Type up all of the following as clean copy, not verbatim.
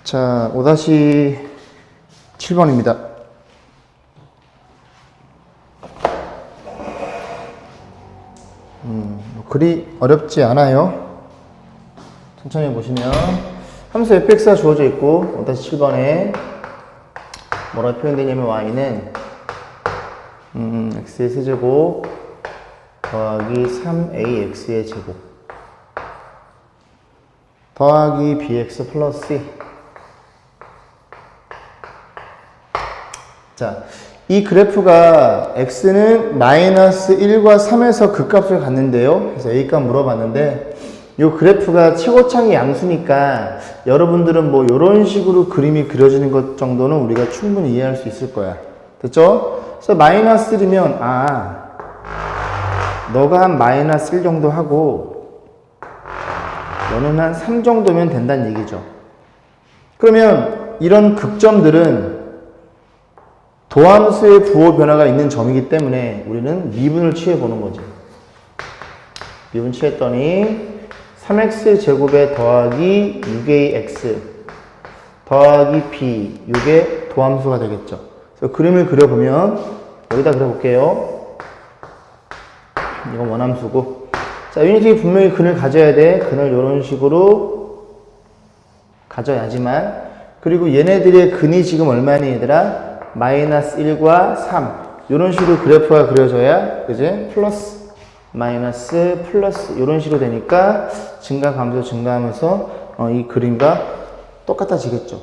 자, 5-7번입니다. 글이 어렵지 않아요. 천천히 보시면 함수 fx가 주어져 있고 5-7번에 뭐라고 표현되냐면 y는 x의 세제곱 더하기 3ax의 제곱 더하기 bx 플러스 c. 자, 이 그래프가 x는 마이너스 1과 3에서 극값을 갖는데요. 그래서 a값 물어봤는데 이 그래프가 최고창이 양수니까 여러분들은 뭐 이런 식으로 그림이 그려지는 것 정도는 우리가 충분히 이해할 수 있을 거야. 됐죠? 그래서 마이너스 1이면 너가 한 마이너스 1 정도 하고 너는 한 3 정도면 된다는 얘기죠. 그러면 이런 극점들은 도함수의 부호 변화가 있는 점이기 때문에 우리는 미분을 취해보는 거지. 미분 취했더니 3x 제곱에 더하기 6ax 더하기 b 6의 도함수가 되겠죠. 그래서 그림을 그려보면 여기다 그려볼게요. 이건 원함수고, 자, 유니트가 분명히 근을 가져야 돼. 근을 이런 식으로 가져야지만, 그리고 얘네들의 근이 지금 얼마니 얘들아? 마이너스 1과 3 이런 식으로 그래프가 그려져야 그지? 플러스 마이너스 플러스 이런 식으로 되니까 증가하면서 이 그림과 똑같아지겠죠.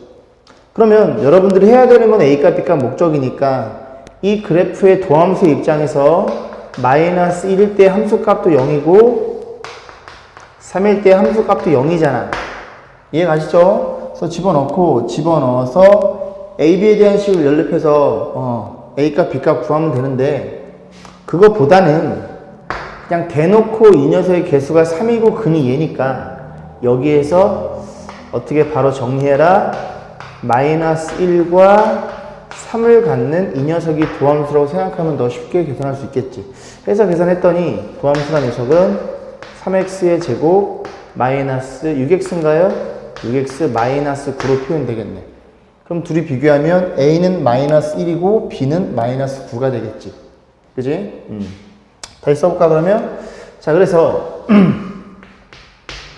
그러면 여러분들이 해야 되는 건 A값 B값 목적이니까 이 그래프의 도함수 입장에서 마이너스 1일 때 함수값도 0이고 3일 때 함수값도 0이잖아. 이해 가시죠? 그래서 집어넣어서 A, B에 대한 식을 연립해서 A값, B값 구하면 되는데 그거보다는 그냥 대놓고 이 녀석의 개수가 3이고 근이 얘니까 여기에서 어떻게 바로 정리해라. 마이너스 1과 3을 갖는 이 녀석이 도함수라고 생각하면 더 쉽게 계산할 수 있겠지. 그래서 계산했더니 도함수란 녀석은 3x의 제곱 마이너스 6x인가요? 6x 마이너스 9로 표현되겠네. 그럼 둘이 비교하면 A는 마이너스 1이고 B는 마이너스 9가 되겠지. 그지? 다시 써볼까 그러면? 자, 그래서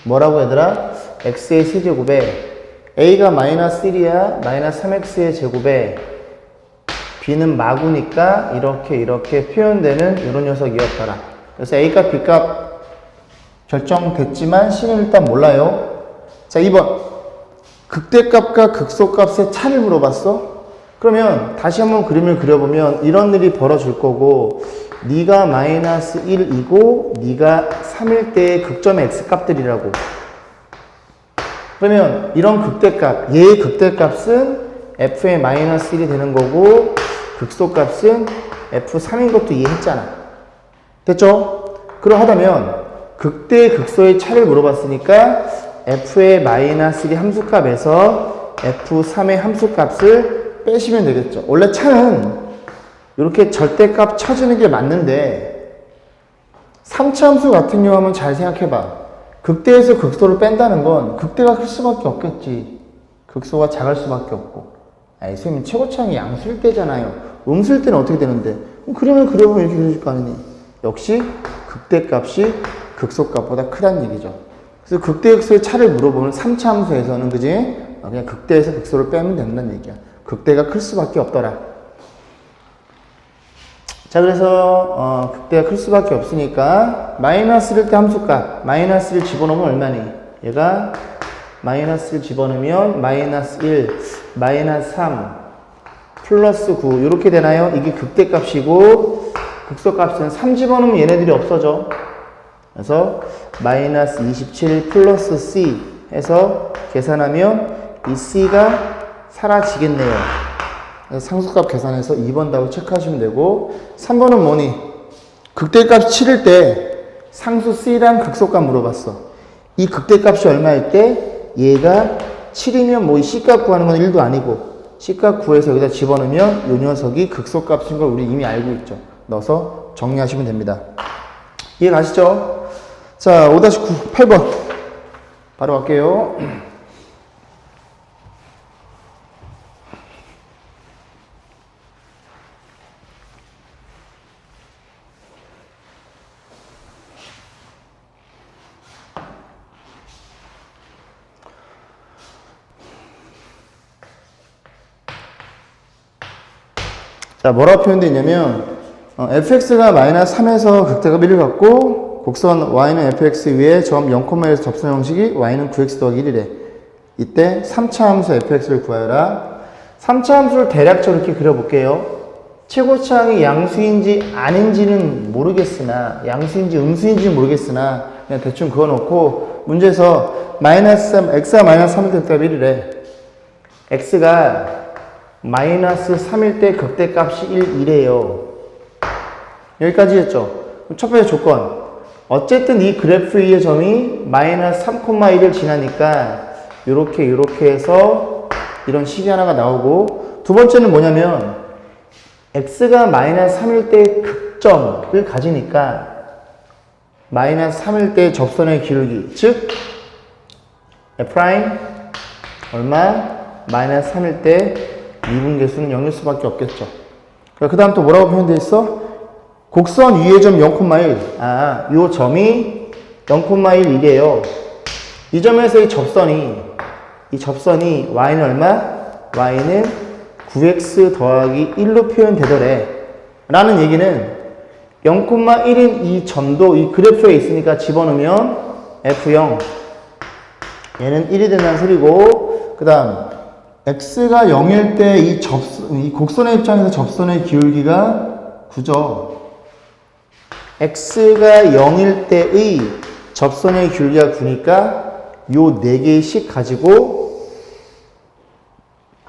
뭐라고 얘들아? X의 세제곱에 A가 마이너스 1이야. 마이너스 3X의 제곱에 B는 마구니까 이렇게 표현되는 이런 녀석이었더라. 그래서 A값 B값 결정됐지만 C는 일단 몰라요. 자, 2번. 극대값과 극소값의 차를 물어봤어? 그러면 다시 한번 그림을 그려보면 이런 일이 벌어질 거고, 네가 마이너스 1이고 네가 3일 때의 극점의 x값들이라고. 그러면 이런 극대값, 얘의 극대값은 f의 마이너스 1이 되는 거고 극소값은 f3인 것도 이해했잖아. 됐죠? 그러하다면 극대 극소의 차를 물어봤으니까 f의 마이너스 1이 함수값에서 f3의 함수값을 빼시면 되겠죠. 원래 차는 이렇게 절대값 쳐주는 게 맞는데 3차 함수 같은 경우 한번 잘 생각해봐. 극대에서 극소를 뺀다는 건 극대가 클 수밖에 없겠지. 극소가 작을 수밖에 없고. 선생님 최고차항이 양수일 때잖아요. 음수일 때는 어떻게 되는데? 그림을 그려보면 이렇게 그려질 거 아니니? 역시 극대값이 극소값보다 크다는 얘기죠. 그래서 극대 극소의 차를 물어보면 3차 함수에서는 그지? 그냥 극대에서 극소를 빼면 된다는 얘기야. 극대가 클 수밖에 없더라. 자, 그래서 극대가 클 수밖에 없으니까 마이너스 1일 때 함수값 마이너스 1 집어넣으면 얼마니? 얘가 마이너스 1 집어넣으면 마이너스 1 마이너스 3 플러스 9 이렇게 되나요? 이게 극대값이고 극소값은 3 집어넣으면 얘네들이 없어져. 그래서 마이너스 27 플러스 C 해서 계산하면 이 C가 사라지겠네요. 상수값 계산해서 2번 답을 체크하시면 되고, 3번은 뭐니? 극대값 7일 때 상수 C랑 극소값 물어봤어. 이 극대값이 얼마일 때 얘가 7이면 뭐 C값 구하는 건 1도 아니고 C값 구해서 여기다 집어넣으면 이 녀석이 극소값인 걸 우리 이미 알고 있죠. 넣어서 정리하시면 됩니다. 이해 가시죠? 자, 5-9, 8번. 바로 갈게요. 자, 뭐라고 표현되어 있냐면 fx가 마이너스 3에서 극대가 1을 갖고 곡선 y는 fx 위에 점 0,1에서 접선 형식이 y는 9x 더하기 1이래. 이때 3차 함수 fx를 구하여라. 3차 함수를 대략적으로 이렇게 그려볼게요. 최고차항이 양수인지 아닌지는 모르겠으나, 양수인지 음수인지는 모르겠으나, 그냥 대충 그어놓고, 문제에서 마이너스 3, x가 마이너스 3일 때 극대가 1이래. x가 마이너스 3일 때 극대값이 1이래요. 여기까지 했죠? 첫 번째 조건. 어쨌든 이 그래프 위의 점이 마이너스 3,1을 지나니까, 요렇게 해서 이런 식이 하나가 나오고, 두 번째는 뭐냐면, x가 마이너스 3일 때 극점을 가지니까 마이너스 3일 때 접선의 기울기, 즉 f' 얼마? 마이너스 3일 때 미분계수는 0일 수밖에 없겠죠. 그 다음 또 뭐라고 표현되어 있어? 곡선 위의 점 0,1. 요 점이 0,1이래요. 이 점에서 이 접선이 y는 얼마? y는 9x 더하기 1로 표현되더래. 라는 얘기는 0,1인 이 점도 이 그래프에 있으니까 집어넣으면 f0 얘는 1이 된다는 소리고, 그 다음 x가 0일 때 이 곡선의 입장에서 접선의 기울기가 9죠. x가 0일 때의 접선의 기울기가 9니까 요 4개의 식 가지고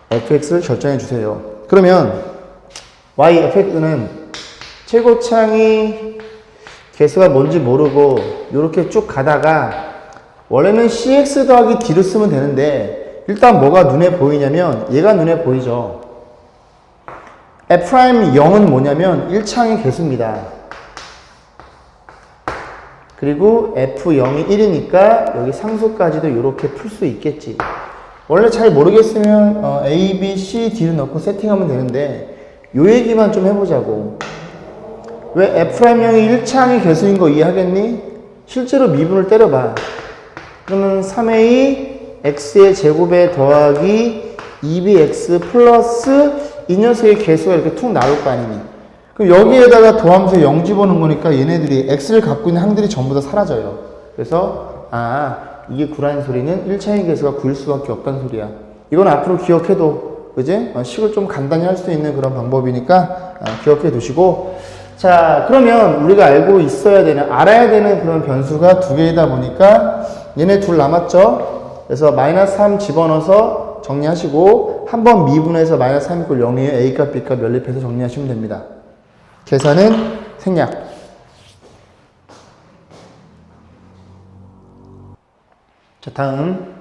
fx를 결정해 주세요. 그러면 y fx는 최고차항이 개수가 뭔지 모르고 이렇게 쭉 가다가 원래는 cx 더하기 d를 쓰면 되는데 일단 뭐가 눈에 보이냐면 얘가 눈에 보이죠. f'0은 뭐냐면 1차항의 개수입니다. 그리고 f0이 1이니까 여기 상수까지도 이렇게 풀 수 있겠지. 원래 잘 모르겠으면 A, B, C, D를 넣고 세팅하면 되는데 요 얘기만 좀 해보자고. 왜 F'형이 1차항의 개수인 거 이해하겠니? 실제로 미분을 때려봐. 그러면 3A X의 제곱에 더하기 2BX 플러스 이 녀석의 개수가 이렇게 툭 나올 거 아니니? 그럼 여기에다가 도함수에 0 집어넣은 거니까 얘네들이 X를 갖고 있는 항들이 전부 다 사라져요. 그래서 이게 9라는 소리는 1차의 개수가 9일 수밖에 없다는 소리야. 이건 앞으로 기억해도, 그지? 식을 좀 간단히 할 수 있는 그런 방법이니까 기억해 두시고. 자, 그러면 우리가 알아야 되는 그런 변수가 2개이다 보니까 얘네 둘 남았죠? 그래서 마이너스 3 집어넣어서 정리하시고 한번 미분해서 마이너스 3 이꼴 0이에요. A값, B값 연립해서 정리하시면 됩니다. 계산은 생략. 자, 다음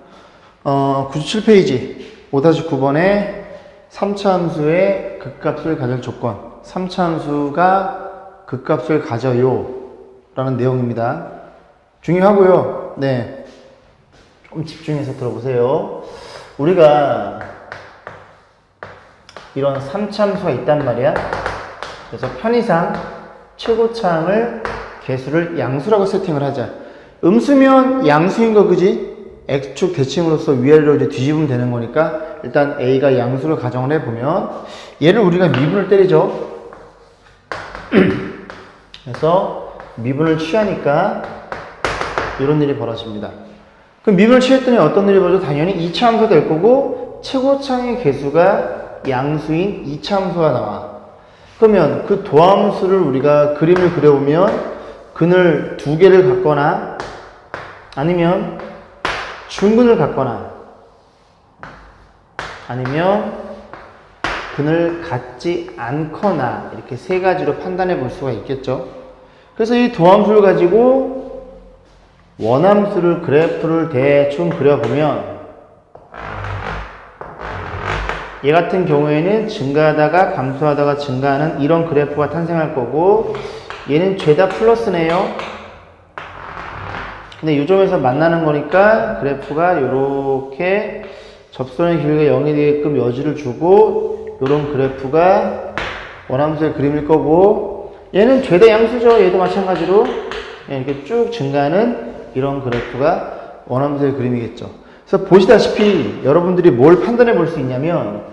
97페이지 5-9번에 3차 함수의 극값을 가질 조건. 3차 함수가 극값을 가져요 라는 내용입니다. 중요하고요. 네, 좀 집중해서 들어보세요. 우리가 이런 3차 함수가 있단 말이야. 그래서 편의상 최고차항을 개수를 양수라고 세팅을 하자. 음수면 양수인 거, 그지? x축 대칭으로서 위아래로 이제 뒤집으면 되는 거니까 일단 a가 양수를 가정을 해보면 얘를 우리가 미분을 때리죠. 그래서 미분을 취하니까 이런 일이 벌어집니다. 그럼 미분을 취했더니 어떤 일이 벌어져? 당연히 2차 함수가 될 거고 최고차항의 개수가 양수인 2차 함수가 나와. 그러면 그 도함수를 우리가 그림을 그려보면 근을 2개를 갖거나 아니면 중근을 갖거나 아니면 근을 갖지 않거나 이렇게 세 가지로 판단해 볼 수가 있겠죠. 그래서 이 도함수를 가지고 원함수를 그래프를 대충 그려보면 얘 같은 경우에는 증가하다가 감소하다가 증가하는 이런 그래프가 탄생할 거고 얘는 죄다 플러스네요. 근데 이 점에서 만나는 거니까 그래프가 이렇게 접선의 길이가 0이 되게끔 여지를 주고 이런 그래프가 원함수의 그림일 거고 얘는 최대 양수죠. 얘도 마찬가지로 이렇게 쭉 증가하는 이런 그래프가 원함수의 그림이겠죠. 그래서 보시다시피 여러분들이 뭘 판단해 볼 수 있냐면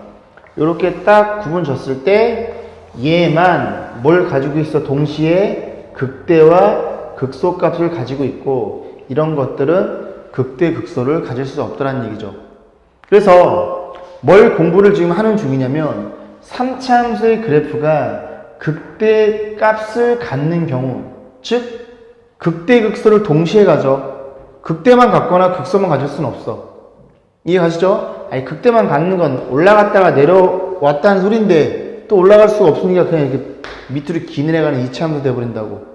이렇게 딱 구분 졌을 때 얘만 뭘 가지고 있어? 동시에 극대와 극소값을 가지고 있고 이런 것들은 극대 극소를 가질 수 없다는 얘기죠. 그래서 뭘 공부를 지금 하는 중이냐면 3차 함수의 그래프가 극대 값을 갖는 경우, 즉 극대 극소를 동시에 가져. 극대만 갖거나 극소만 가질 수는 없어. 이해가시죠? 아니 극대만 갖는 건 올라갔다가 내려왔다는 소린데 또 올라갈 수가 없으니까 그냥 이렇게 밑으로 기내려가는 2차 함수 돼버린다고.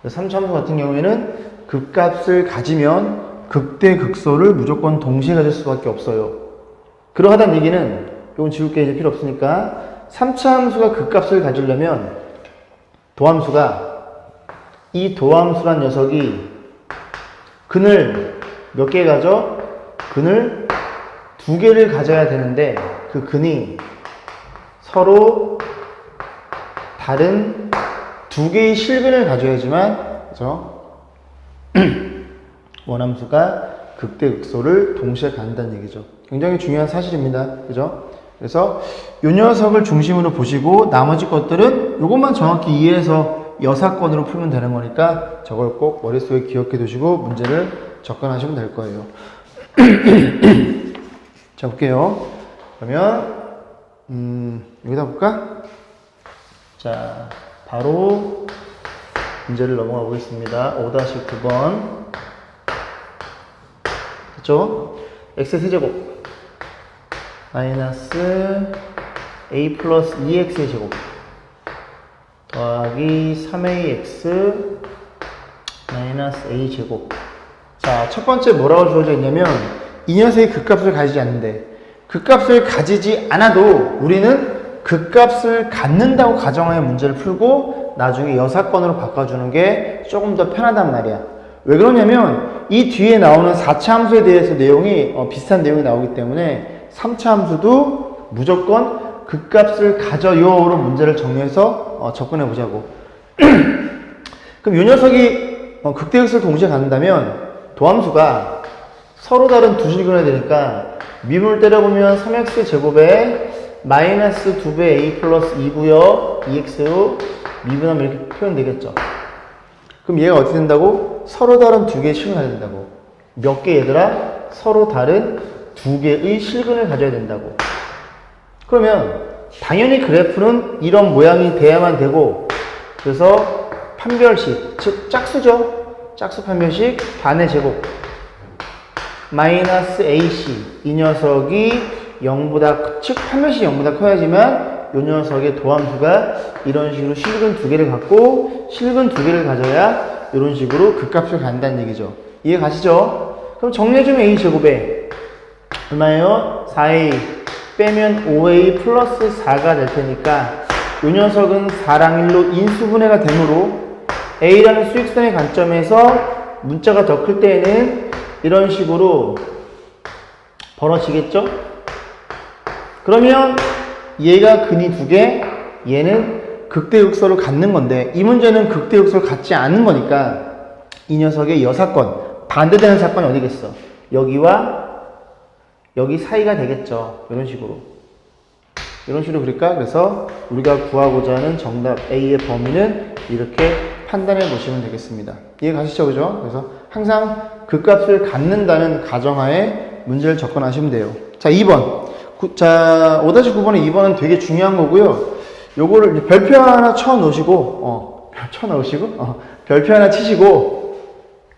3차 함수 같은 경우에는 극값을 가지면 극대 극소를 무조건 동시에 가질 수밖에 없어요. 그러하단 얘기는 이건 지울 게 이제 필요 없으니까 3차 함수가 극값을 가지려면 이 도함수란 녀석이 근을 몇 개 가져? 근을 2개를 가져야 되는데 그 근이 서로 다른 2개의 실근을 가져야지만 그죠? 원함수가 극대 극소를 동시에 갖는다는 얘기죠. 굉장히 중요한 사실입니다. 그죠? 그래서 이 녀석을 중심으로 보시고 나머지 것들은 이것만 정확히 이해해서 여사건으로 풀면 되는 거니까 저걸 꼭 머릿속에 기억해 두시고 문제를 접근하시면 될 거예요. 자, 볼게요. 그러면 여기다 볼까? 자, 바로 문제를 넘어가 보겠습니다. 5-9번 됐죠? x 세제곱 마이너스 a 플러스 2x의 제곱 더하기 3ax 마이너스 a 제곱. 자, 첫 번째 뭐라고 주어져 있냐면 이 녀석이 극값을 가지지 않는데, 극값을 가지지 않아도 우리는 극값을 갖는다고 가정하에 문제를 풀고 나중에 여사건으로 바꿔주는 게 조금 더 편하단 말이야. 왜 그러냐면 이 뒤에 나오는 4차 함수에 대해서 내용이 비슷한 내용이 나오기 때문에 3차 함수도 무조건 극값을 가져요로 문제를 정리해서 접근해 보자고. 그럼 이 녀석이 극대극소를 동시에 갖는다면 도함수가 서로 다른 두 실근을 되니까 미분을 때려보면 3x 제곱에 마이너스 2배 a 플러스 2고요 2x 미분하면 이렇게 표현되겠죠. 그럼 얘가 어떻게 된다고? 서로 다른 두 개의 실근을 가져야 된다고. 몇 개 얘들아? 서로 다른 두 개의 실근을 가져야 된다고. 그러면 당연히 그래프는 이런 모양이 돼야만 되고, 그래서 판별식, 즉 짝수죠. 짝수 판별식 반의 제곱 마이너스 ac, 이 녀석이 0보다, 즉 판별식이 0보다 커야지만 이 녀석의 도함수가 이런 식으로 실근 두 개를 갖고 실근 두 개를 가져야 이런 식으로 극값을 갖는다는 얘기죠. 이해 가시죠? 그럼 정리해주면 a 제곱에 얼마예요? 4a 빼면 5a 플러스 4가 될 테니까 이 녀석은 4랑 1로 인수분해가 되므로 a라는 수직선의 관점에서 문자가 더 클 때에는 이런 식으로 벌어지겠죠? 그러면 얘가 근이 두 개, 얘는 극대극소를 갖는 건데 이 문제는 극대극소를 갖지 않는 거니까 이 녀석의 여사건, 반대되는 사건이 어디겠어? 여기와 여기 사이가 되겠죠. 이런 식으로. 이런 식으로 그릴까? 그래서 우리가 구하고자 하는 정답 A의 범위는 이렇게 판단해 보시면 되겠습니다. 이해 가시죠? 그죠? 그래서 항상 극값을 갖는다는 가정하에 문제를 접근하시면 돼요. 자, 2번. 자, 5-9번의 2번은 되게 중요한 거고요. 요거를 별표 하나 쳐 놓으시고, 별표 하나 치시고,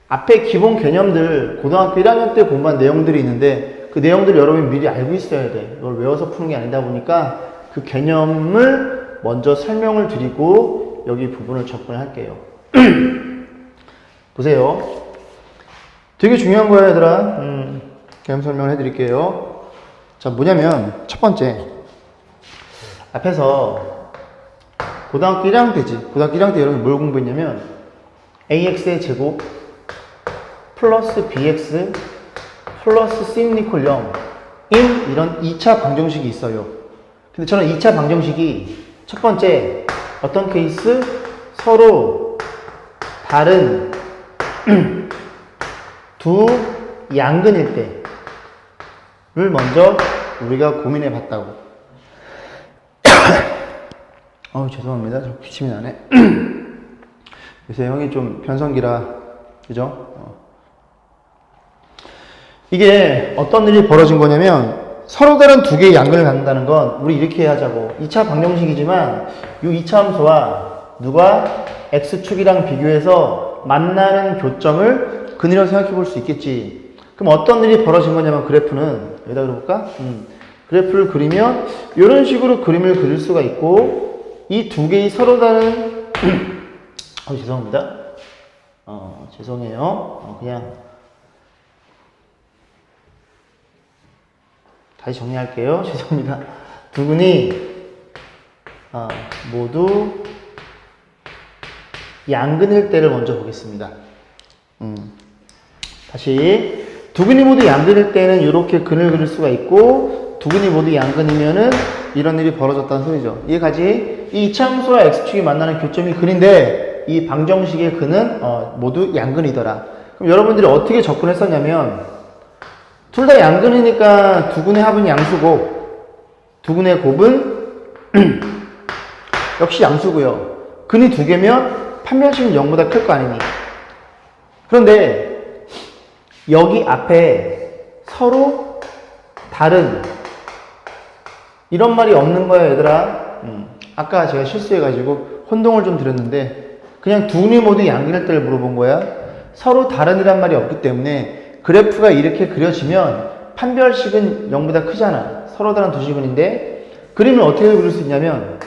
앞에 기본 개념들, 고등학교 1학년 때 공부한 내용들이 있는데, 그 내용들을 여러분이 미리 알고 있어야 돼. 이걸 외워서 푸는 게 아니다 보니까, 그 개념을 먼저 설명을 드리고, 여기 부분을 접근을 할게요. 보세요. 되게 중요한 거야, 얘들아. 개념 설명을 해드릴게요. 자, 뭐냐면, 첫 번째. 앞에서 고등학교 1학년 때지. 고등학교 1학년 때 여러분이 뭘 공부했냐면, ax의 제곱 플러스 bx 플러스 c는 이퀄 0인 이런 2차 방정식이 있어요. 근데 저는 2차 방정식이 첫 번째, 어떤 케이스? 서로 다른 두 양근일 때를 먼저 우리가 고민해 봤다고. 죄송합니다. 저 기침이 나네. 요새 형이 좀 변성기라, 그죠? 이게 어떤 일이 벌어진 거냐면, 서로 다른 두 개의 양근을 갖는다는 건, 우리 이렇게 하자고. 2차 방정식이지만, 이 2차 함수와 누가 x축이랑 비교해서 만나는 교점을 근이라고 생각해 볼 수 있겠지. 그럼 어떤 일이 벌어진 거냐면, 그래프는, 여기다 그려볼까? 그래프를 그리면, 이런 식으로 그림을 그릴 수가 있고, 이 두 개의 서로 다른, 죄송합니다. 죄송해요. 그냥, 다시 정리할게요. 죄송합니다. 두 근이, 모두 양근일 때를 먼저 보겠습니다. 다시, 두 근이 모두 양근일 때는 이렇게 근을 그릴 수가 있고, 두 근이 모두 양근이면은 이런 일이 벌어졌다는 소리죠. 이해가지? 이 이차함수와 x축이 만나는 교점이 근인데, 이 방정식의 근은 모두 양근이더라. 그럼 여러분들이 어떻게 접근했었냐면, 둘 다 양근이니까 두 근의 합은 양수고, 두 근의 곱은 역시 양수고요. 근이 두 개면 판별식은 0보다 클 거 아니니. 그런데 여기 앞에 서로 다른 이런 말이 없는 거야, 얘들아. 아까 제가 실수해가지고 혼동을 좀 드렸는데, 그냥 두 근이 모두 양근일 때를 물어본 거야. 서로 다른이란 말이 없기 때문에 그래프가 이렇게 그려지면 판별식은 0보다 크잖아. 서로 다른 두 식근인데, 그림을 어떻게 그릴 수 있냐면,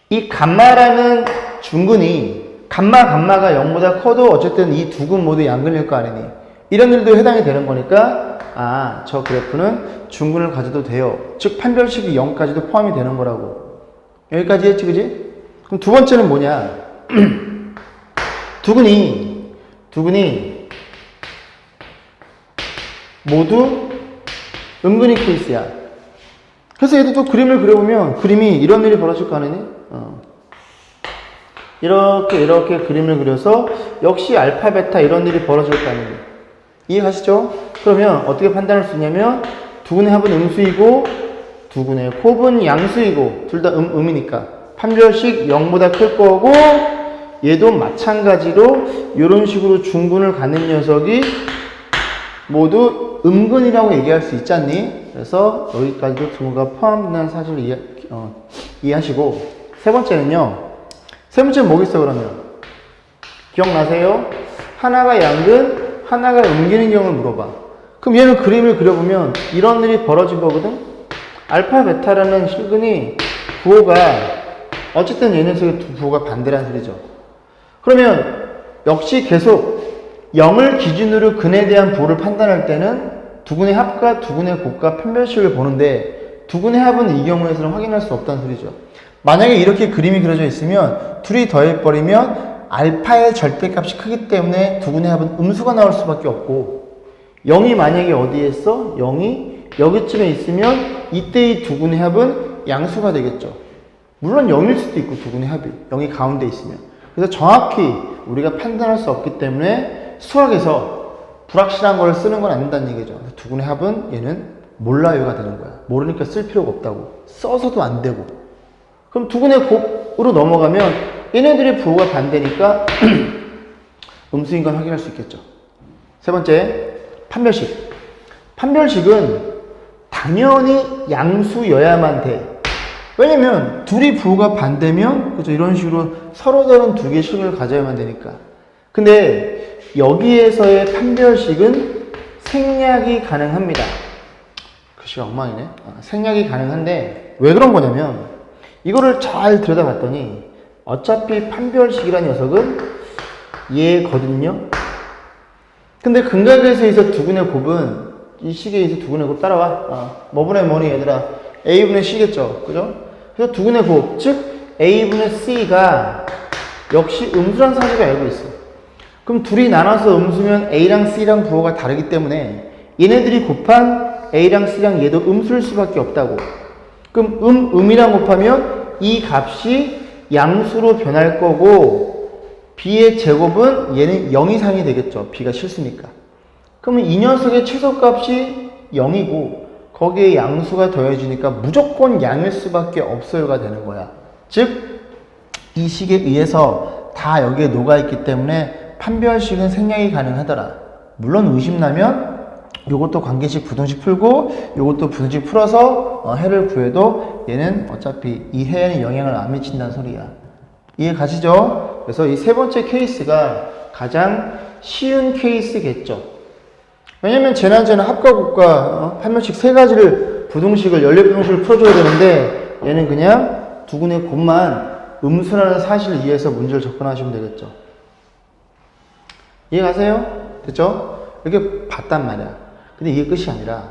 이 감마라는 중근이 감마가 0보다 커도 어쨌든 이 두 근 모두 양근일 거 아니니. 이런 일도 해당이 되는 거니까, 저 그래프는 중근을 가져도 돼요. 즉 판별식이 0까지도 포함이 되는 거라고. 여기까지 했지, 그지? 그럼 두 번째는 뭐냐? 두 근이 모두 은근히 케이스야. 그래서 얘도 또 그림을 그려보면 그림이 이런 일이 벌어질 거 아니니? 이렇게 그림을 그려서 역시 알파, 베타 이런 일이 벌어질 거 아니니? 이해가시죠? 그러면 어떻게 판단할 수 있냐면, 두 근의 합은 음수이고 두 근의 곱은 양수이고 둘 다 음이니까 판별식 0보다 클 거고, 얘도 마찬가지로 이런 식으로 중근을 갖는 녀석이 모두 음근이라고 얘기할 수 있지 않니? 그래서 여기까지도 등호가 포함된다는 사실을 이해하시고, 세 번째는요. 세 번째는 뭐겠어 그러면? 기억나세요? 하나가 양근, 하나가 음근인 경우를 물어봐. 그럼 얘는 그림을 그려보면 이런 일이 벌어진 거거든? 알파, 베타라는 실근이 부호가 어쨌든 얘 녀석의 두 부호가 반대라는 소리죠. 그러면 역시 계속 0을 기준으로 근에 대한 부호를 판단할 때는 두 근의 합과 두 근의 곱과 판별식을 보는데, 두 근의 합은 이 경우에서는 확인할 수 없다는 소리죠. 만약에 이렇게 그림이 그려져 있으면 둘이 더해버리면 알파의 절대값이 크기 때문에 두 근의 합은 음수가 나올 수밖에 없고, 0이 만약에 어디에 있어? 0이 여기쯤에 있으면 이때의 두 근의 합은 양수가 되겠죠. 물론 0일 수도 있고 두 근의 합이 0이 가운데 있으면. 그래서 정확히 우리가 판단할 수 없기 때문에 수학에서 불확실한 걸 쓰는 건 안 된다는 얘기죠. 두 근의 합은 얘는 몰라요가 되는 거야. 모르니까 쓸 필요가 없다고. 써서도 안 되고. 그럼 두 근의 곱으로 넘어가면 얘네들의 부호가 반대니까 음수인 건 확인할 수 있겠죠. 세 번째, 판별식. 판별식은 당연히 양수여야만 돼. 왜냐면 둘이 부호가 반대면, 그죠? 이런 식으로 서로 다른 두 개의 식을 가져야만 되니까. 근데 여기에서의 판별식은 생략이 가능합니다. 글씨가 엉망이네. 생략이 가능한데 왜 그런 거냐면, 이거를 잘 들여다봤더니 어차피 판별식이라는 녀석은 얘거든요. 근데 근각에서 두 근의 곱은 이 식에 있어 두 근의 곱 따라와. 뭐분의 뭐니 얘들아? a분의 c겠죠. 그죠? 그래서 두 근의 곱, 즉 a분의 c가 역시 음수란 사실을 알고 있어. 그럼 둘이 나눠서 음수면 a랑 c랑 부호가 다르기 때문에 얘네들이 곱한 a랑 c랑 얘도 음수일 수밖에 없다고. 그럼 음이랑 곱하면 이 값이 양수로 변할 거고, b의 제곱은 얘는 0 이상이 되겠죠. b가 실수니까. 그러면 이 녀석의 최소값이 0이고 거기에 양수가 더해지니까 무조건 양일 수밖에 없어요가 되는 거야. 즉, 이 식에 의해서 다 여기에 녹아있기 때문에 판별식은 생략이 가능하더라. 물론 의심나면 요것도 관계식 부등식 풀고 요것도 부등식 풀어서 해를 구해도 얘는 어차피 이 해에는 영향을 안 미친다는 소리야. 이해 가시죠? 그래서 이 세 번째 케이스가 가장 쉬운 케이스겠죠. 왜냐면 재난제는 합과 곱과 판별식 세 가지를 부등식을 연립부등식을 풀어줘야 되는데 얘는 그냥 두근의 곱만 음수라는 사실을 이해해서 문제를 접근하시면 되겠죠. 이해 가세요? 됐죠? 이렇게 봤단 말이야. 근데 이게 끝이 아니라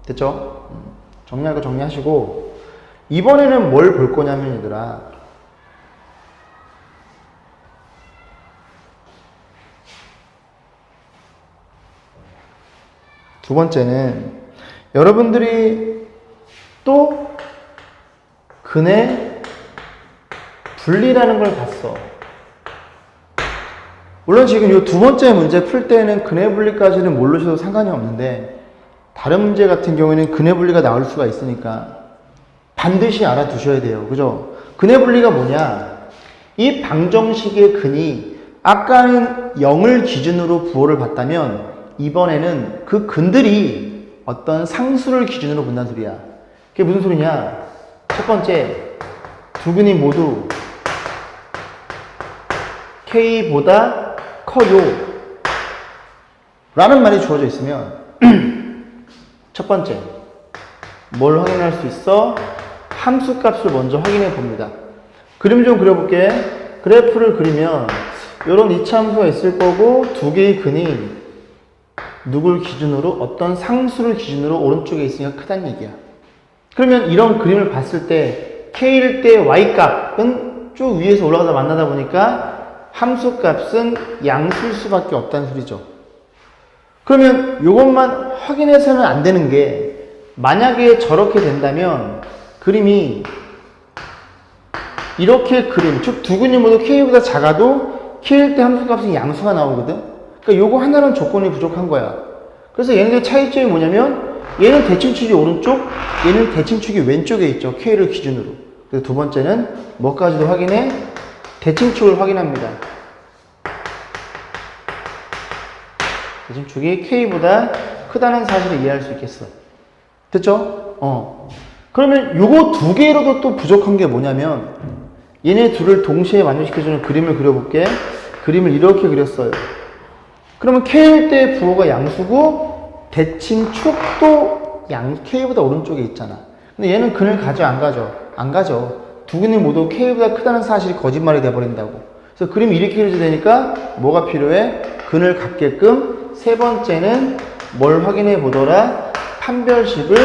됐죠? 정리할 거 정리하시고 이번에는 뭘 볼 거냐면 얘들아 두 번째는 여러분들이 또 근의 분리라는 걸 봤어. 물론 지금 이 두 번째 문제 풀 때는 근의 분리까지는 모르셔도 상관이 없는데 다른 문제 같은 경우에는 근의 분리가 나올 수가 있으니까 반드시 알아두셔야 돼요. 그죠? 근의 분리가 뭐냐? 이 방정식의 근이 아까는 0을 기준으로 부호를 봤다면 이번에는 그 근들이 어떤 상수를 기준으로 본다는 소리야. 그게 무슨 소리냐? 첫 번째, 두 근이 모두 K보다 커요 라는 말이 주어져 있으면 첫 번째, 뭘 확인할 수 있어? 함수값을 먼저 확인해 봅니다. 그림 좀 그려볼게. 그래프를 그리면 이런 이차함수가 있을 거고 두 개의 근이 누굴 기준으로 어떤 상수를 기준으로 오른쪽에 있으니까 크다는 얘기야. 그러면 이런 그림을 봤을 때 K일 때 Y값은 쭉 위에서 올라가다 만나다 보니까 함수값은 양수일 수밖에 없다는 소리죠. 그러면 이것만 확인해서는 안 되는 게 만약에 저렇게 된다면 그림이 이렇게 그림, 즉 두 근이 모두 K보다 작아도 K일 때 함수값은 양수가 나오거든. 그러니까 요거 하나는 조건이 부족한 거야. 그래서 얘네들 차이점이 뭐냐면 얘는 대칭축이 오른쪽, 얘는 대칭축이 왼쪽에 있죠. K를 기준으로. 그래서 두 번째는 뭐까지도 확인해? 대칭축을 확인합니다. 대칭축이 K보다 크다는 사실을 이해할 수 있겠어. 됐죠? 그러면 요거 두 개로도 또 부족한 게 뭐냐면 얘네 둘을 동시에 만족시켜주는 그림을 그려볼게. 그림을 이렇게 그렸어요. 그러면 K일 때 부호가 양수고 대칭축도 K보다 오른쪽에 있잖아. 근데 얘는 근을 가져 안 가져? 안 가져. 두 근이 모두 K보다 크다는 사실이 거짓말이 돼버린다고. 그래서 그림이 이렇게 그려져 되니까 뭐가 필요해? 근을 갖게끔 세 번째는 뭘 확인해 보더라? 판별식을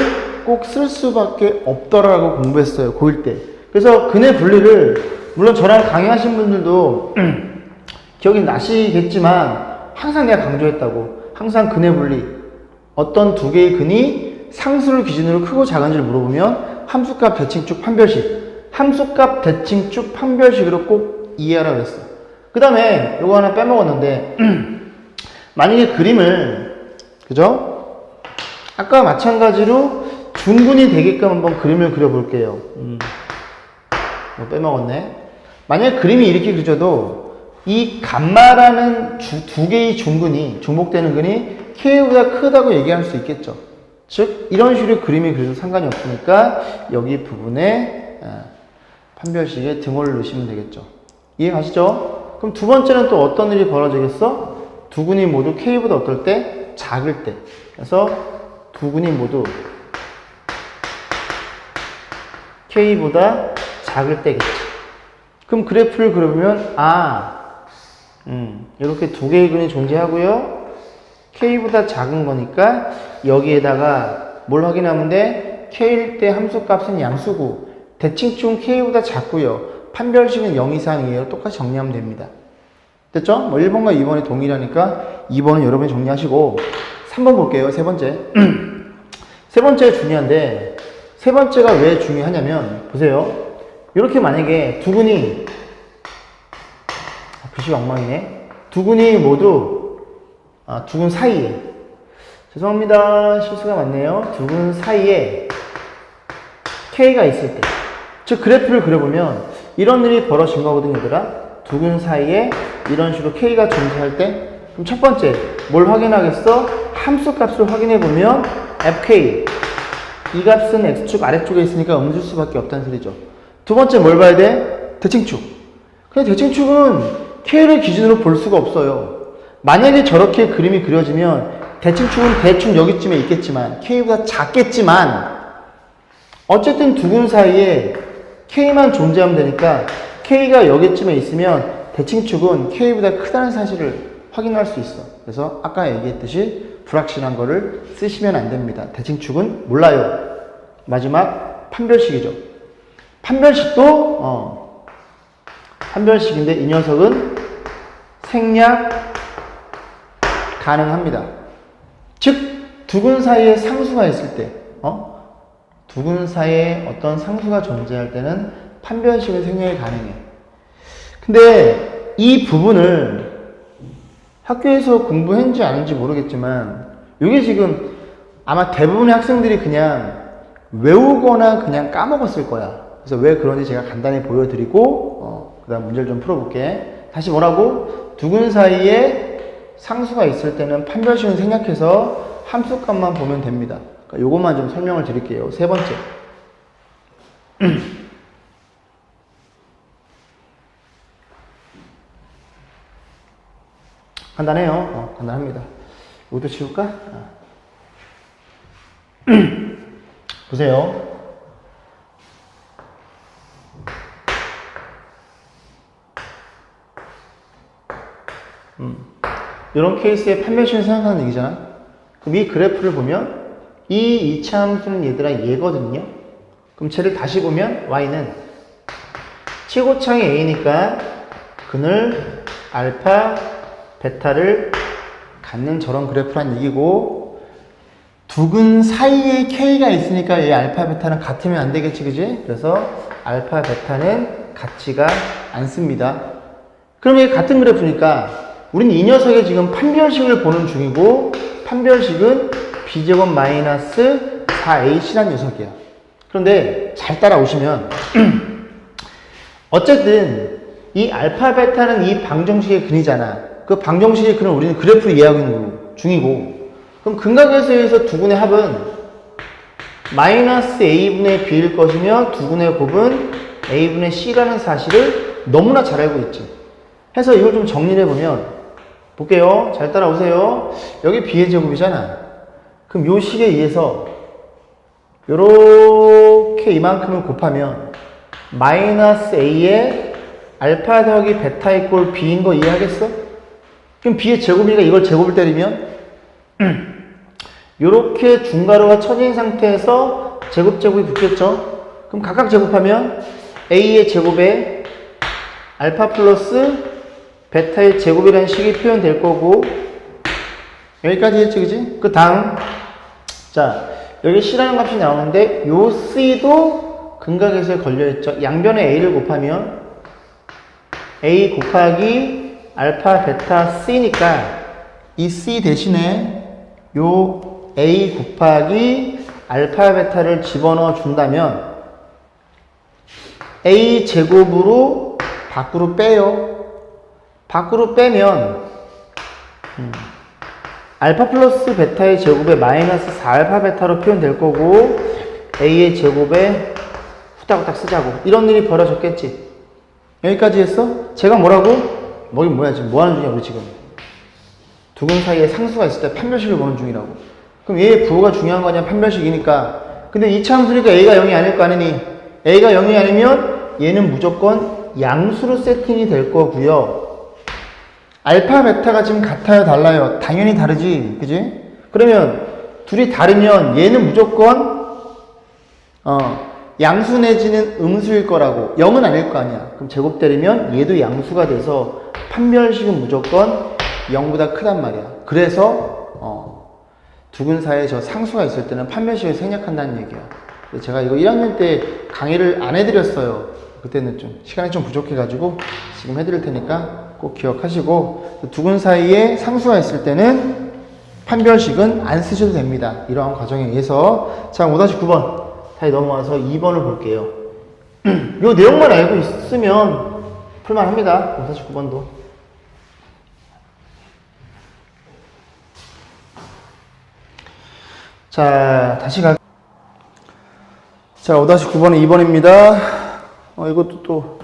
꼭 쓸 수밖에 없더라고 공부했어요. 고1 때. 그래서 근의 분리를 물론 저랑 강의하신 분들도 기억이 나시겠지만 항상 내가 강조했다고. 항상 근의 분리. 어떤 두 개의 근이 상수를 기준으로 크고 작은지를 물어보면 함수값 대칭축 판별식. 함수값 대칭축 판별식으로 꼭 이해하라고 했어. 그 다음에 요거 하나 빼먹었는데 만약에 그림을 그죠? 아까 마찬가지로 중근이 되게끔 한번 그림을 그려볼게요. 뭐 빼먹었네. 만약에 그림이 이렇게 그려져도 이 감마라는 두 개의 중근이 중복되는 근이 K보다 크다고 얘기할 수 있겠죠. 즉 이런 식으로 그림이 그려도 상관이 없으니까 여기 부분에 판별식에 등호를 넣으시면 되겠죠. 이해 가시죠? 그럼 두 번째는 또 어떤 일이 벌어지겠어? 두 근이 모두 K보다 어떨 때? 작을 때. 그래서 두 근이 모두 K보다 작을 때겠죠. 그럼 그래프를 그려보면 이렇게 두 개의 근이 존재하고요. K보다 작은 거니까 여기에다가 뭘 확인하면 돼? K일 때 함수값은 양수고 대칭축은 K보다 작고요. 판별식은 0 이상이에요. 똑같이 정리하면 됩니다. 됐죠? 뭐 1번과 2번이 동일하니까 2번은 여러분이 정리하시고 3번 볼게요. 세 번째. 세 번째 중요한데 세 번째가 왜 중요하냐면 보세요. 이렇게 만약에 두 근이 글씨가 엉망이네. 두 근이 모두 두 근 사이에 죄송합니다. 실수가 많네요. 두 근 사이에 K가 있을 때. 즉, 그래프를 그려보면 이런 일이 벌어진 거거든요, 얘들아. 두 근 사이에 이런 식으로 K가 존재할 때. 그럼 첫 번째, 뭘 확인하겠어? 함수 값을 확인해보면 FK. 이 값은 X축 아래쪽에 있으니까 음수수밖에 없다는 소리죠. 두 번째, 뭘 봐야 돼? 대칭축. 근데 대칭축은 K를 기준으로 볼 수가 없어요. 만약에 저렇게 그림이 그려지면 대칭축은 대충 여기쯤에 있겠지만 K보다 작겠지만 어쨌든 두 근 사이에 K만 존재하면 되니까 K가 여기쯤에 있으면 대칭축은 K보다 크다는 사실을 확인할 수 있어. 그래서 아까 얘기했듯이 불확실한 거를 쓰시면 안 됩니다. 대칭축은 몰라요. 마지막 판별식이죠. 판별식도 판별식인데 이 녀석은 생략 가능합니다. 즉, 두 근 사이에 상수가 있을 때, 두 근 사이에 어떤 상수가 존재할 때는 판별식은 생략이 가능해. 근데 이 부분을 학교에서 공부했는지 아닌지 모르겠지만 이게 지금 아마 대부분의 학생들이 그냥 외우거나 그냥 까먹었을 거야. 그래서 왜 그런지 제가 간단히 보여드리고 그 다음 문제를 좀 풀어볼게. 다시 뭐라고? 두 근 사이에 상수가 있을 때는 판별식은 생략해서 함수값만 보면 됩니다. 그러니까 요것만 좀 설명을 드릴게요. 세 번째. 간단해요. 간단합니다. 이것도 치울까? 보세요. 이런 케이스에 판별식을 생각하는 얘기잖아. 그럼 이 그래프를 보면 이 이차함수는 얘들아 얘거든요. 그럼 쟤를 다시 보면 y는 최고창이 a니까 근을 알파 베타를 갖는 저런 그래프란 얘기고, 두 근 사이에 k가 있으니까 이 알파 베타는 같으면 안 되겠지, 그지? 그래서 알파 베타는 같지가 않습니다. 그럼 이게 같은 그래프니까 우린 이 녀석의 지금 판별식을 보는 중이고, 판별식은 b제곱 마이너스 4ac란 녀석이야. 그런데 잘 따라오시면 어쨌든 이 알파 베타는 이 방정식의 근이잖아. 그 방정식의 근을 우리는 그래프로 이해하고 있는 중이고, 그럼 근각에서에서 두 근의 합은 마이너스 a분의 b일 것이며 두 근의 곱은 a분의 c라는 사실을 너무나 잘 알고 있지. 해서 이걸 좀 정리를 해보면 볼게요. 잘 따라오세요. 여기 b의 제곱이잖아. 그럼 요 식에 의해서 요렇게 이만큼을 곱하면 마이너스 a에 알파 더하기 베타 이꼴 b인 거 이해하겠어? 그럼 b의 제곱이니까 이걸 제곱을 때리면 요렇게 중괄호가 쳐진 상태에서 제곱이 붙겠죠? 그럼 각각 제곱하면 a의 제곱에 알파 플러스 베타의 제곱이라는 식이 표현될 거고, 여기까지 했지, 그지? 그 다음, 자, 여기 c라는 값이 나오는데 요 c도 근각에서에 걸려있죠. 양변에 a를 곱하면 a 곱하기 알파 베타 c니까 이 c 대신에 요 a 곱하기 알파 베타를 집어넣어 준다면 a 제곱으로 밖으로 빼요. 밖으로 빼면 알파 플러스 베타의 제곱에 마이너스 4알파 베타로 표현될 거고, a의 제곱에 후딱후딱 쓰자고. 이런 일이 벌어졌겠지. 여기까지 했어? 제가 뭐라고? 뭐긴 뭐야, 지금 뭐 하는 중이야, 우리 지금. 두 근 사이에 상수가 있을 때 판별식을 보는 중이라고. 그럼 얘의 부호가 중요한 거냐, 판별식이니까. 근데 이차 함수니까 a가 0이 아닐 거 아니니? a가 0이 아니면 얘는 무조건 양수로 세팅이 될 거고요. 알파, 베타가 지금 같아요, 달라요? 당연히 다르지, 그지? 그러면 둘이 다르면 얘는 무조건 양수 내지는 음수일 거라고. 0은 아닐 거 아니야. 그럼 제곱 때리면 얘도 양수가 돼서 판별식은 무조건 0보다 크단 말이야. 그래서 두 근 사이에 저 상수가 있을 때는 판별식을 생략한다는 얘기야. 제가 이거 1학년 때 강의를 안 해드렸어요. 그때는 좀 시간이 좀 부족해가지고 지금 해드릴 테니까 꼭 기억하시고, 두 근 사이에 상수가 있을 때는 판별식은 안 쓰셔도 됩니다. 이러한 과정에 의해서. 자, 5-9번. 다시 넘어와서 2번을 볼게요. 요 내용만 알고 있으면 풀만합니다. 5-9번도. 자, 다시 가. 자, 5-9번은 2번입니다. 이것도 또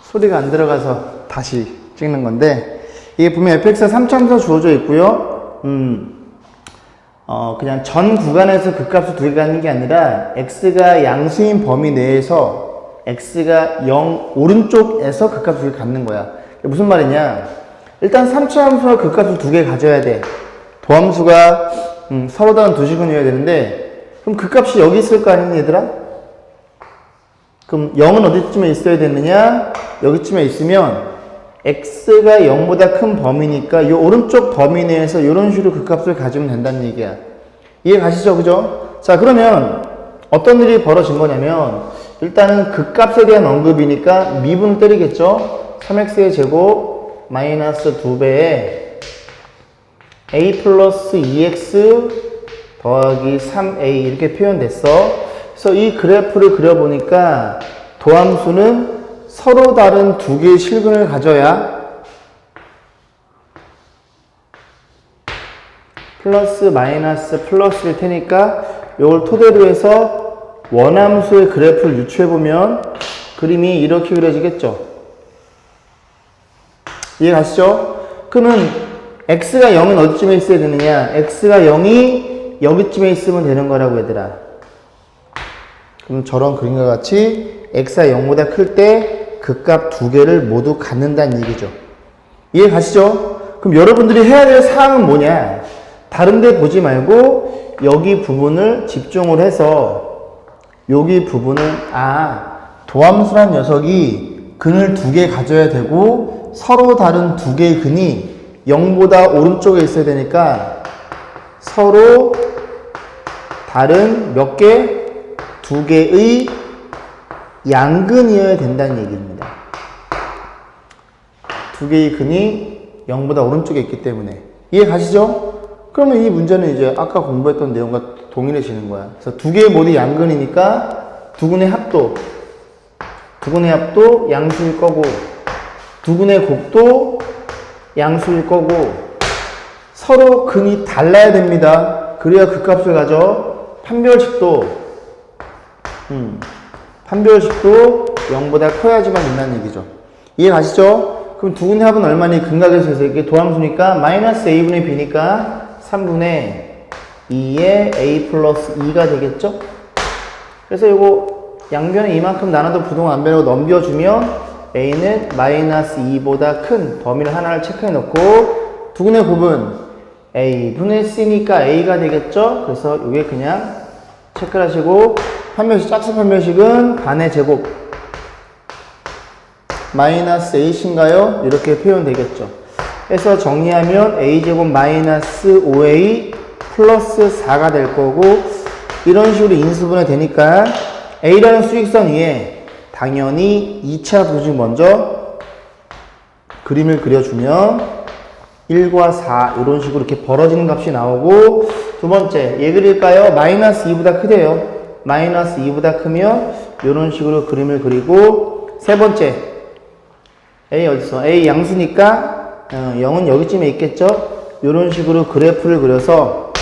소리가 안 들어가서 다시 찍는 건데, 이게 보면 fx가 3차함수가 주어져 있고요. 그냥 전 구간에서 극값을 두 개 갖는 게 아니라 x가 양수인 범위 내에서 x가 0 오른쪽에서 극값을 두 개 갖는 거야. 무슨 말이냐? 일단 3차함수가 극값을 두 개 가져야 돼. 도함수가 서로 다른 두 식은이어야 되는데, 그럼 극값이 여기 있을 거 아니니 얘들아? 그럼 0은 어디쯤에 있어야 되느냐? 여기쯤에 있으면 x가 0보다 큰 범위니까 이 오른쪽 범위 내에서 이런 식으로 극값을 가지면 된다는 얘기야. 이해 가시죠? 그죠? 자, 그러면 어떤 일이 벌어진 거냐면, 일단은 극값에 대한 언급이니까 미분을 때리겠죠? 3x의 제곱 마이너스 2배에 a 플러스 2x 더하기 3a 이렇게 표현됐어. 그래서 이 그래프를 그려보니까 도함수는 서로 다른 두 개의 실근을 가져야 플러스 마이너스 플러스일 테니까 이걸 토대로 해서 원함수의 그래프를 유추해보면 그림이 이렇게 그려지겠죠. 이해 가시죠? 그러면 x가 0은 어디쯤에 있어야 되느냐? x가 0이 여기쯤에 있으면 되는 거라고 얘들아. 그럼 저런 그림과 같이 x가 0보다 클 때 극값 두 개를 모두 갖는다는 얘기죠. 이해 가시죠? 그럼 여러분들이 해야 될 사항은 뭐냐? 다른 데 보지 말고 여기 부분을 집중을 해서 여기 부분은 도함수란 녀석이 근을 두 개 가져야 되고 서로 다른 두 개의 근이 0보다 오른쪽에 있어야 되니까 서로 다른 몇 개? 두 개의 양근이어야 된다는 얘기입니다. 두 개의 근이 0보다 오른쪽에 있기 때문에. 이해 가시죠? 그러면 이 문제는 이제 아까 공부했던 내용과 동일해지는 거야. 그래서 두 개의 모두 양근이니까 두근의 합도 양수일 거고, 두근의 곱도 양수일 거고, 서로 근이 달라야 됩니다. 그래야 극값을 가져. 판별식도 0보다 커야지만 된다는 얘기죠. 이해 가시죠? 그럼 두근의 합은 얼마니? 근각에서 해서 이게 도함수니까 마이너스 a분의 b니까 3분의 2의 a 플러스 2가 되겠죠? 그래서 이거 양변에 이만큼 나눠도 부동안 안 변하고 넘겨주면 a는 마이너스 2보다 큰 범위를 하나를 체크해 놓고, 두근의 곱은 a분의 c니까 a가 되겠죠? 그래서 이게 그냥 체크를 하시고, 판별식, 짝수 판별식은 반의 제곱 마이너스 a신가요? 이렇게 표현되겠죠. 해서 정리하면 a제곱 마이너스 5a 플러스 4가 될 거고, 이런 식으로 인수분해 되니까 a라는 수직선 위에 당연히 2차 도식 먼저 그림을 그려주면 1과 4 이런 식으로 이렇게 벌어지는 값이 나오고, 두 번째 얘 그릴까요? 마이너스 2보다 크대요. 마이너스 2보다 크면 이런 식으로 그림을 그리고, 세 번째 a 어디서? a 양수니까 0은 여기쯤에 있겠죠? 이런 식으로 그래프를 그려서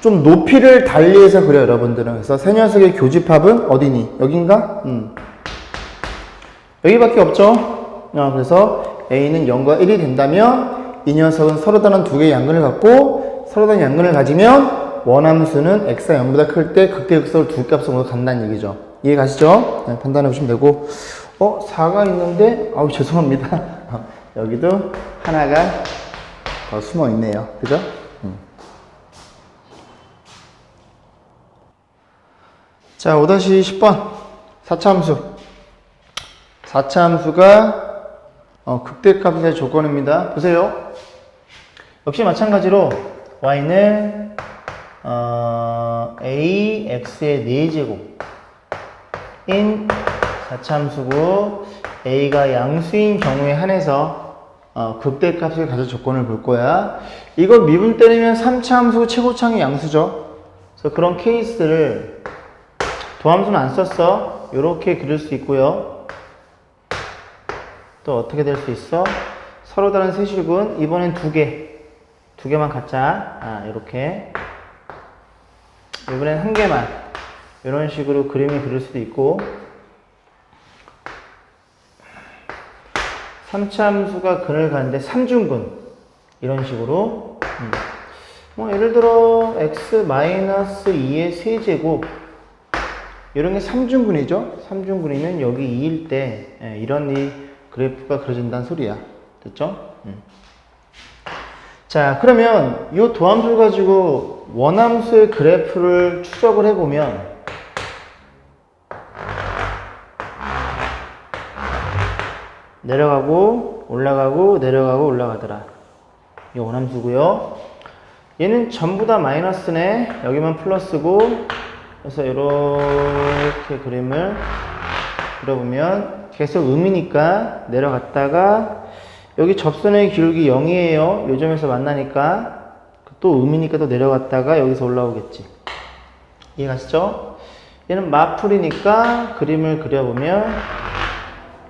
좀 높이를 달리해서 그려요, 여러분들은. 그래서 세 녀석의 교집합은 어디니? 여긴가? 여기밖에 없죠? 그래서 a는 0과 1이 된다면 이 녀석은 서로 다른 두 개의 양근을 갖고, 서로 다른 양근을 가지면 원함수는 x가 0보다 클 때 극대극소를 두 값으로 간다는 얘기죠. 이해 가시죠? 네, 판단해 보시면 되고, 4가 있는데, 죄송합니다. 여기도 하나가 더 숨어 있네요. 그죠? 자, 5-10번. 4차 함수. 4차 함수가 극대값의 조건입니다. 보세요. 역시 마찬가지로 y는 a, x의 4제곱인 4차 함수고, a가 양수인 경우에 한해서 극대값을 가질 조건을 볼 거야. 이거 미분 때리면 3차 함수 최고창의 양수죠. 그래서 그런 케이스를 도함수는 안 썼어. 이렇게 그릴 수 있고요. 또 어떻게 될 수 있어? 서로 다른 세실근 이번엔 두 개만 갖자. 이렇게 이번엔 한 개만 이런 식으로 그림을 그릴 수도 있고 3차 함수가 근을 가는데 3중근 이런 식으로 뭐 예를 들어 x-2의 세제곱 이런 게 3중근이죠. 3중근이면 여기 2일 때 이런 이 그래프가 그려진다는 소리야. 됐죠? 자, 그러면 이 도함수를 가지고 원함수의 그래프를 추적을 해보면 내려가고 올라가고 내려가고 올라가더라. 이 원함수고요. 얘는 전부 다 마이너스네. 여기만 플러스고 그래서 이렇게 그림을 그려보면 계속 음이니까 내려갔다가 여기 접선의 기울기 0이에요. 요 점에서 만나니까 또 음이니까 또 내려갔다가 여기서 올라오겠지. 이해가시죠? 얘는 마풀이니까 그림을 그려보면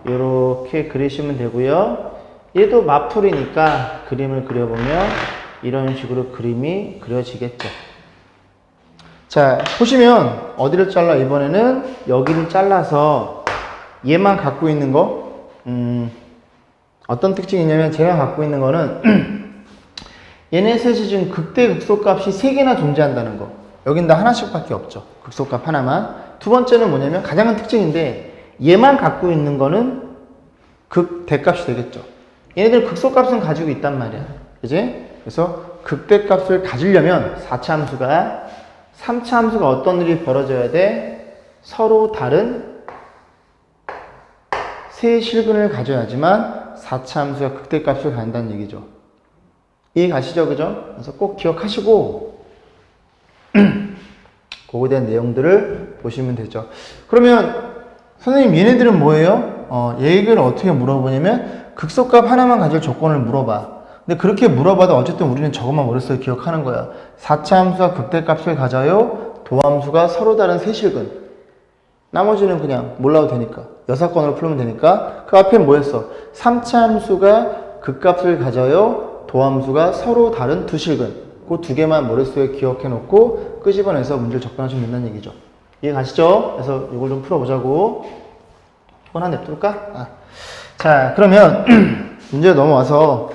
이렇게 그리시면 되고요. 얘도 마풀이니까 그림을 그려보면 이런 식으로 그림이 그려지겠죠. 자, 보시면 어디를 잘라? 이번에는 여기를 잘라서 얘만 갖고 있는 거 어떤 특징이 있냐면 제가 갖고 있는 거는 얘네 셋이 지금 극대 극소값이 3개나 존재한다는 거. 여긴 다 하나씩밖에 없죠. 극소값 하나만. 두 번째는 뭐냐면 가장 큰 특징인데 얘만 갖고 있는 거는 극대값이 되겠죠. 얘네들 극소값은 가지고 있단 말이야. 그지? 그래서 극대값을 가지려면 4차 함수가 3차 함수가 어떤 일이 벌어져야 돼? 서로 다른 세 실근을 가져야지만 4차 함수가 극대값을 갖는다는 얘기죠. 이해 가시죠? 그죠? 그래서 꼭 기억하시고 그거에 대한 내용들을 보시면 되죠. 그러면 선생님 얘네들은 뭐예요? 얘를 어떻게 물어보냐면 극소값 하나만 가질 조건을 물어봐. 근데 그렇게 물어봐도 어쨌든 우리는 저것만 머릿속에 기억하는 거야. 4차 함수가 극대값을 가져요. 도함수가 서로 다른 세실근. 나머지는 그냥 몰라도 되니까. 여사건으로 풀면 되니까. 그 앞에 뭐였어? 3차 함수가 극값을 가져요. 도함수가 서로 다른 두 실근. 그 두 개만 머릿속에 기억해 놓고 끄집어내서 문제를 접근하시면 된다는 얘기죠. 이해 가시죠? 그래서 이걸 좀 풀어보자고. 이건 하나 냅둘까? 자, 그러면 문제 넘어와서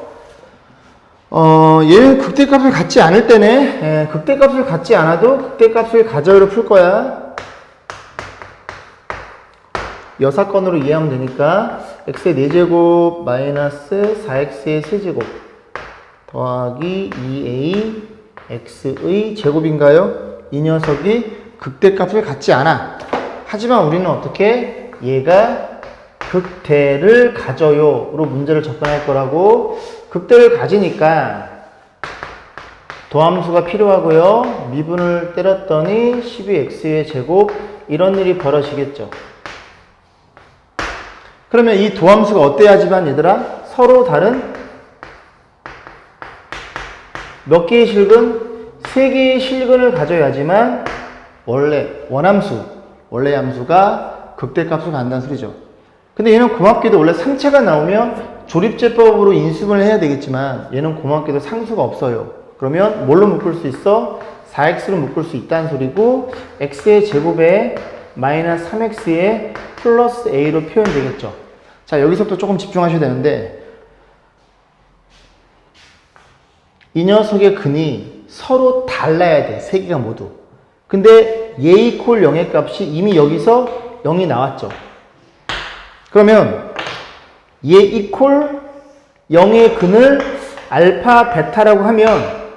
얘는 극대값을 갖지 않을 때네. 극대값을 갖지 않아도 극대값을 가져요로 풀 거야. 여사건으로 이해하면 되니까 x의 4제곱 마이너스 4x의 세제곱 더하기 2a x의 제곱인가요? 이 녀석이 극대값을 갖지 않아. 하지만 우리는 어떻게? 얘가 극대를 가져요로 문제를 접근할 거라고. 극대를 가지니까 도함수가 필요하고요. 미분을 때렸더니 12x의 제곱 이런 일이 벌어지겠죠. 그러면 이 도함수가 어때야지만 얘들아? 서로 다른 몇 개의 실근? 3개의 실근을 가져야지만 원래 원함수, 원래 함수가 극대값을 갖는다는 소리죠. 근데 얘는 고맙게도 원래 상체가 나오면 조립제법으로 인수분을 해야 되겠지만 얘는 고맙게도 상수가 없어요. 그러면 뭘로 묶을 수 있어? 4x로 묶을 수 있다는 소리고 x의 제곱에 마이너스 3x에 플러스 a로 표현되겠죠. 자, 여기서부터 조금 집중하셔야 되는데 이 녀석의 근이 서로 달라야 돼. 세 개가 모두. 근데 얘 이퀄 0의 값이 이미 여기서 0이 나왔죠. 그러면 얘 이퀄 0의 근을 알파 베타라고 하면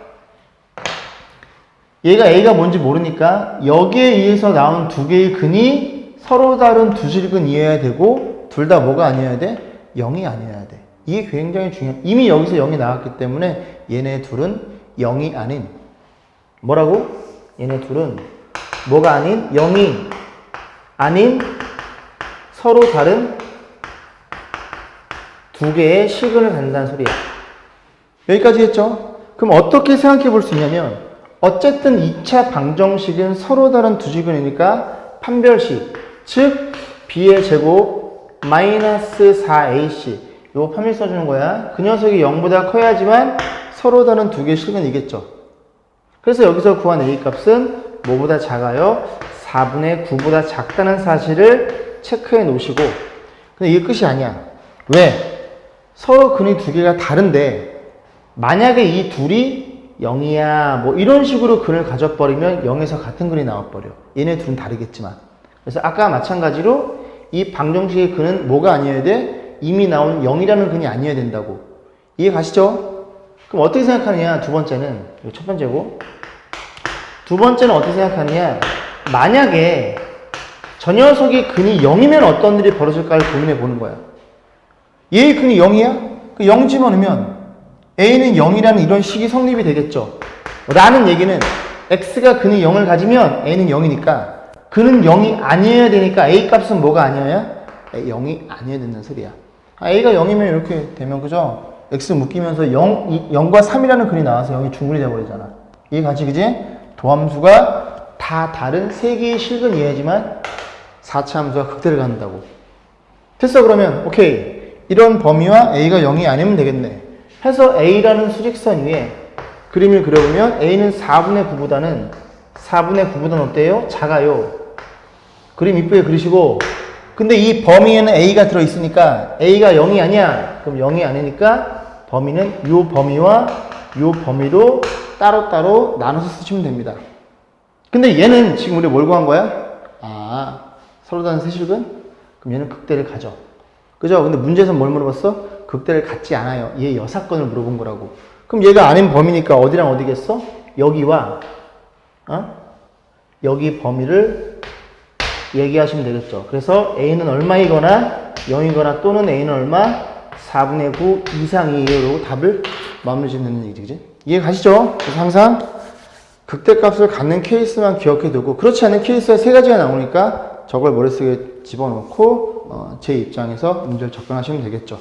얘가 a가 뭔지 모르니까 여기에 의해서 나온 두 개의 근이 서로 다른 두 실근이어야 되고 둘 다 뭐가 아니어야 돼? 0이 아니어야 돼. 이게 굉장히 중요해. 이미 여기서 0이 나왔기 때문에 얘네 둘은 0이 아닌 뭐라고? 얘네 둘은 뭐가 아닌? 0이 아닌 서로 다른 두 개의 실근을 갖는다는 소리야. 여기까지 했죠? 그럼 어떻게 생각해 볼 수 있냐면 어쨌든 2차 방정식은 서로 다른 두 직근이니까 판별식, 즉 b의 제곱 마이너스 4ac 요거 판별 써주는 거야. 그 녀석이 0보다 커야지만 서로 다른 두 개의 실근이겠죠. 그래서 여기서 구한 a 값은 뭐보다 작아요? 4분의 9보다 작다는 사실을 체크해 놓으시고, 근데 이게 끝이 아니야. 왜? 서로 근이 두 개가 다른데 만약에 이 둘이 0이야 뭐 이런 식으로 근을 가져버리면 0에서 같은 근이 나와버려. 얘네 둘은 다르겠지만. 그래서 아까 마찬가지로 이 방정식의 근은 뭐가 아니어야 돼? 이미 나온 0이라는 근이 아니어야 된다고. 이해 가시죠? 그럼 어떻게 생각하느냐? 두 번째는 이거 첫 번째고, 두 번째는 어떻게 생각하느냐? 만약에 저 녀석이 근이 0이면 어떤 일이 벌어질까를 고민해 보는 거야. 얘의 근이 0이야? 그 0 집어넣으면 A는 0이라는 이런 식이 성립이 되겠죠. 라는 얘기는 X가 근이 0을 가지면 A는 0이니까 근은 0이 아니어야 되니까 A 값은 뭐가 아니어야? 0이 아니어야 된다는 소리야. A가 0이면 이렇게 되면 그죠? X 묶이면서 0과 3이라는 근이 나와서 0이 중근이 되어버리잖아. 이해 가지 그지? 도함수가 다 다른 세 개의 실근 이해지만 4차 함수가 극대를 갖는다고. 됐어 그러면 오케이. 이런 범위와 A가 0이 아니면 되겠네. 해서 A라는 수직선 위에 그림을 그려보면 A는 4분의 9보다는 어때요? 작아요. 그림 이쁘게 그리시고, 근데 이 범위에는 A가 들어있으니까 A가 0이 아니야. 그럼 0이 아니니까 범위는 요 범위와 요 범위로 따로따로 나눠서 쓰시면 됩니다. 근데 얘는 지금 우리 뭘 구한 거야? 아, 서로 다른 세실근? 그럼 얘는 극대를 가져. 그죠? 근데 문제에서 뭘 물어봤어? 극대를 갖지 않아요. 얘 여사건을 물어본 거라고. 그럼 얘가 아닌 범위니까 어디랑 어디겠어? 여기와 여기 범위를 얘기하시면 되겠죠. 그래서 A는 얼마이거나 0이거나 또는 A는 얼마? 4분의 9 이상이에요. 그리고 답을 마무리 짓는 되는 얘기지. 그치? 이해 가시죠? 그래서 항상 극대값을 갖는 케이스만 기억해 두고, 그렇지 않은 케이스가 세 가지가 나오니까 저걸 머릿속에 집어넣고 제 입장에서 문제를 접근하시면 되겠죠.